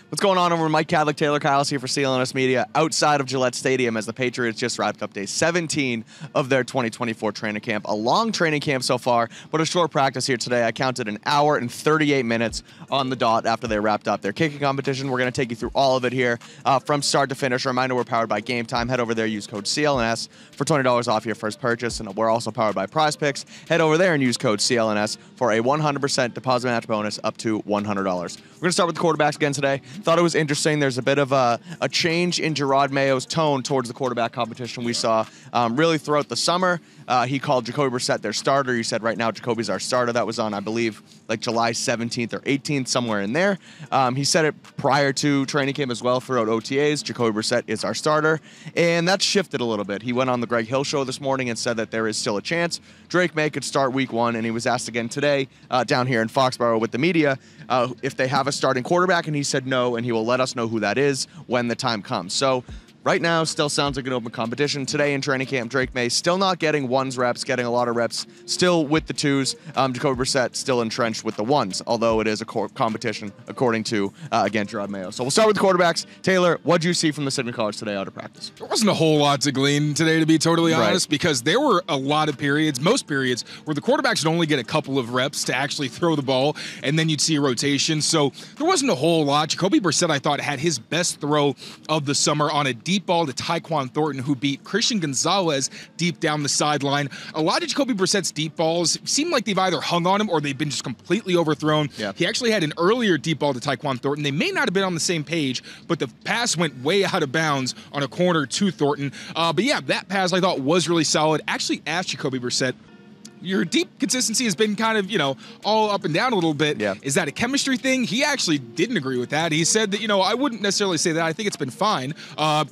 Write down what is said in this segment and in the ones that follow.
What's going on over Mike Kadlick, Tayler Kyles here for CLNS Media outside of Gillette Stadium as the Patriots just wrapped up day 17 of their 2024 training camp. A long training camp so far, but a short practice here today. I counted an hour and 38 minutes on the dot after they wrapped up their kicking competition. We're going to take you through all of it here from start to finish. A reminder, we're powered by Game Time. Head over there, use code CLNS for $20 off your first purchase. And we're also powered by Prize Picks. Head over there and use code CLNS for a 100% deposit match bonus up to $100. We're going to start with the quarterbacks again today. Thought it was interesting. There's a bit of a change in Jerod Mayo's tone towards the quarterback competition we saw really throughout the summer. He called Jacoby Brissett their starter. He said, right now, Jacoby's our starter. That was on, I believe, like July 17th or 18th, somewhere in there. He said it prior to training camp as well throughout OTAs. Jacoby Brissett is our starter. And that's shifted a little bit. He went on the Greg Hill show this morning and said that there is still a chance Drake Maye could start week one. And he was asked again today down here in Foxboro with the media if they have a starting quarterback. And he said no, and he will let us know who that is when the time comes. So right now, still sounds like an open competition. Today in training camp, Drake Maye still not getting ones reps, getting a lot of reps, still with the twos. Jacoby Brissett still entrenched with the ones, although it is a competition, according to, again, Jerod Mayo. So we'll start with the quarterbacks. Taylor, what did you see from the Signal College today out of practice? There wasn't a whole lot to glean today, to be totally honest, because there were a lot of periods, most periods, where the quarterbacks would only get a couple of reps to actually throw the ball, and then you'd see a rotation. So there wasn't a whole lot. Jacoby Brissett, I thought, had his best throw of the summer on a deep ball to Tyquan Thornton, who beat Christian Gonzalez deep down the sideline. A lot of Jacoby Brissett's deep balls seem like they've either hung on him or they've been just completely overthrown. Yeah. He actually had an earlier deep ball to Tyquan Thornton. They may not have been on the same page, but the pass went way out of bounds on a corner to Thornton. But yeah, that pass I thought was really solid. Actually asked Jacoby Brissett, your deep consistency has been kind of, all up and down a little bit. Yeah. Is that a chemistry thing? He actually didn't agree with that. He said that, I wouldn't necessarily say that. I think it's been fine.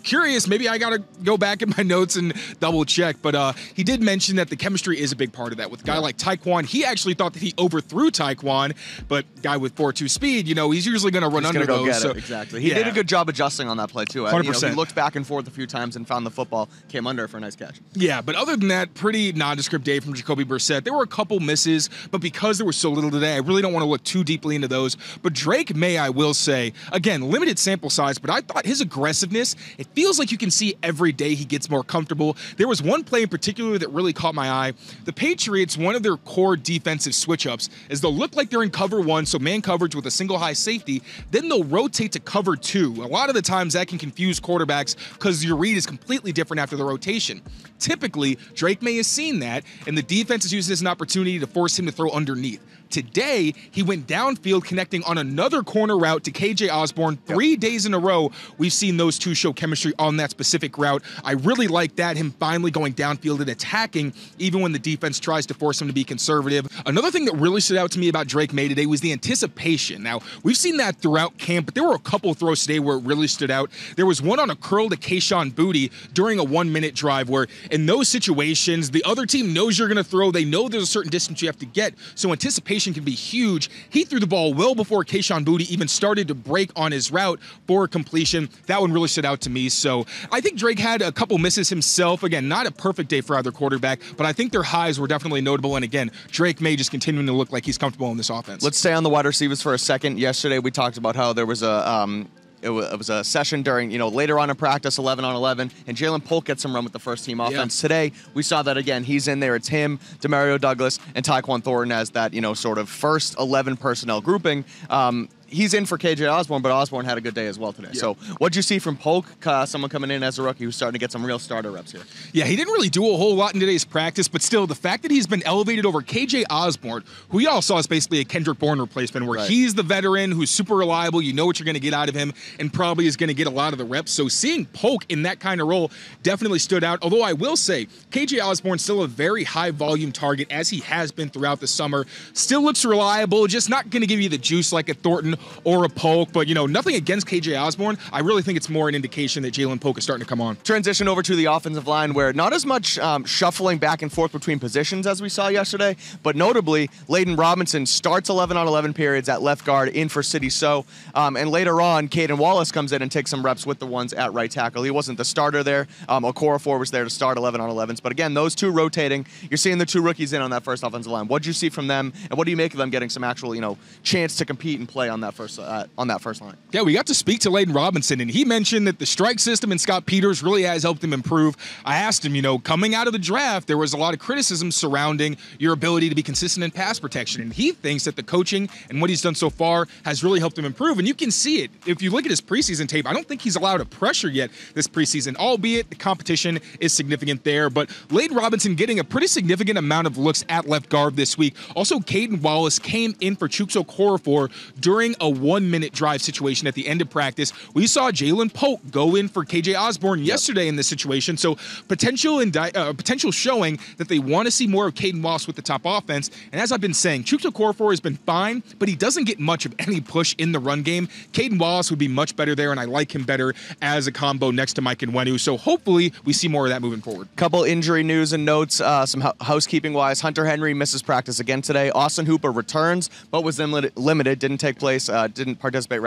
Curious, maybe I got to go back in my notes and double check. But he did mention that the chemistry is a big part of that. With a guy like Tyquan, he actually thought that he overthrew Tyquan, but guy with 4.2 speed, he's usually going to run under those. Get it. Exactly. He did a good job adjusting on that play, too. 100%. He looked back and forth a few times and found the football, came under for a nice catch. Yeah, but other than that, pretty nondescript day from Jacoby Brissett. There were a couple misses, but because there was so little today, I really don't want to look too deeply into those. But Drake Maye, I will say, again, limited sample size, but I thought his aggressiveness, it feels like you can see every day he gets more comfortable. There was one play in particular that really caught my eye. The Patriots, one of their core defensive switch-ups is they'll look like they're in cover one, so man coverage with a single high safety, then they'll rotate to cover two. A lot of the times that can confuse quarterbacks because your read is completely different after the rotation. Typically, Drake Maye has seen that, and the defense is using this as an opportunity to force him to throw underneath. Today, he went downfield connecting on another corner route to KJ Osborne. 3 days in a row, we've seen those two show chemistry on that specific route. I really like that, him finally going downfield and attacking, even when the defense tries to force him to be conservative. Another thing that really stood out to me about Drake Maye today was the anticipation. Now, we've seen that throughout camp, but there were a couple of throws today where it really stood out. There was one on a curl to Kayshon Boutte during a 1-minute drive where, in those situations, the other team knows you're going to throw. They know there's a certain distance you have to get, so anticipation can be huge. He threw the ball well before Kayshon Boutte even started to break on his route for completion. That one really stood out to me. So I think Drake had a couple misses himself. Again, not a perfect day for either quarterback, but I think their highs were definitely notable. And again, Drake Maye just continuing to look like he's comfortable in this offense. Let's stay on the wide receivers for a second. Yesterday we talked about how there was it was a session during, later on in practice, 11 on 11, and Jaylen Poke gets some run with the first team offense. Today, we saw that again. He's in there. It's him, Demario Douglas, and Tyquan Thornton as that, sort of first 11 personnel grouping. He's in for KJ Osborne, but Osborne had a good day as well today. Yeah. So what'd you see from Poke, someone coming in as a rookie who's starting to get some real starter reps here? Yeah, he didn't really do a whole lot in today's practice, but still, the fact that he's been elevated over KJ Osborne, who we all saw as basically a Kendrick Bourne replacement, where he's the veteran who's super reliable, you know what you're going to get out of him, and probably is going to get a lot of the reps. So seeing Poke in that kind of role definitely stood out, although I will say, KJ Osborne's still a very high-volume target, as he has been throughout the summer. Still looks reliable, just not going to give you the juice like a Thornton or a Poke, but nothing against KJ Osborne. I really think it's more an indication that Jaylen Poke is starting to come on. Transition over to the offensive line, where not as much shuffling back and forth between positions as we saw yesterday, but notably, Layden Robinson starts 11 on 11 periods at left guard in for City So, and later on, Caden Wallace comes in and takes some reps with the ones at right tackle. He wasn't the starter there. Okorafor was there to start 11 on 11s, but again, those two rotating, you're seeing the two rookies in on that first offensive line. What did you see from them, and what do you make of them getting some actual, chance to compete and play on that first line. Yeah, we got to speak to Layden Robinson, and he mentioned that the strike system in Scott Peters really has helped him improve. I asked him, coming out of the draft, there was a lot of criticism surrounding your ability to be consistent in pass protection, and he thinks that the coaching and what he's done so far has really helped him improve, and you can see it. If you look at his preseason tape, I don't think he's allowed a pressure yet this preseason, albeit the competition is significant there, but Layden Robinson getting a pretty significant amount of looks at left guard this week. Also, Caden Wallace came in for Chukso Okorafor during a 1-minute drive situation at the end of practice. We saw Jaylen Poke go in for KJ Osborne yesterday in this situation, so potential showing that they want to see more of Caden Wallace with the top offense. And as I've been saying, Chukso Okorafor has been fine, but he doesn't get much of any push in the run game. Caden Wallace would be much better there, and I like him better as a combo next to Mike Nwenu. So hopefully we see more of that moving forward. Couple injury news and notes, some housekeeping-wise. Hunter Henry misses practice again today. Austin Hooper returns, but was limited, didn't participate in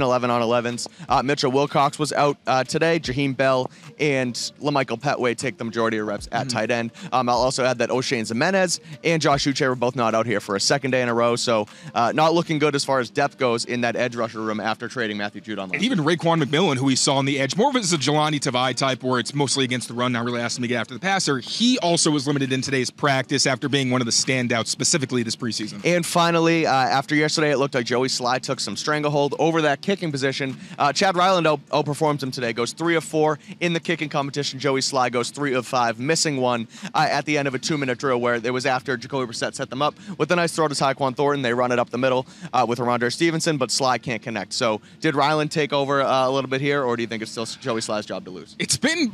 11-on-11s. Mitchell Wilcox was out today. Jaheim Bell and LaMichael Petway take the majority of reps at tight end. I'll also add that O'Shane Zimenez and Josh Uche were both not out here for a second day in a row, so not looking good as far as depth goes in that edge rusher room after trading Matthew Judon. And even Raekwon McMillan, who we saw on the edge, more of it is a Jelani Tavai type where it's mostly against the run, not really asking him to get after the passer. He also was limited in today's practice after being one of the standouts specifically this preseason. And finally, after yesterday, it looked like Joey Sly took some stranglehold over that kicking position. Chad Ryland outperforms him today, goes 3 of 4 in the kicking competition. Joey Sly goes 3 of 5, missing one at the end of a 2-minute drill where it was after Jacoby Brissett set them up with a nice throw to Tyquan Thornton. They run it up the middle with Ramondre Stevenson, but Sly can't connect. So did Ryland take over a little bit here, or do you think it's still Joey Sly's job to lose?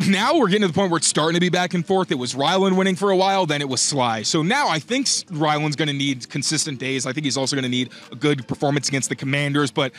Now we're getting to the point where it's starting to be back and forth. It was Ryland winning for a while, then it was Sly. So now I think Ryland's going to need consistent days. I think he's also going to need a good performance against the Commanders, but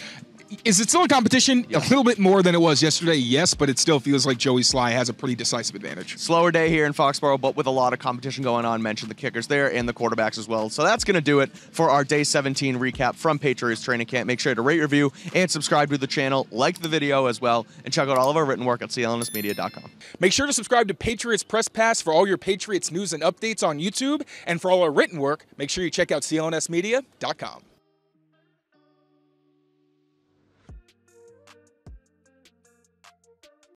is it still a competition? A little bit more than it was yesterday, yes, but it still feels like Joey Sly has a pretty decisive advantage. Slower day here in Foxboro, but with a lot of competition going on. Mentioned the kickers there and the quarterbacks as well. So that's going to do it for our Day 17 recap from Patriots Training Camp. Make sure to rate, review, and subscribe to the channel. Like the video as well, and check out all of our written work at CLNSmedia.com. Make sure to subscribe to Patriots Press Pass for all your Patriots news and updates on YouTube, and for all our written work, make sure you check out CLNSmedia.com.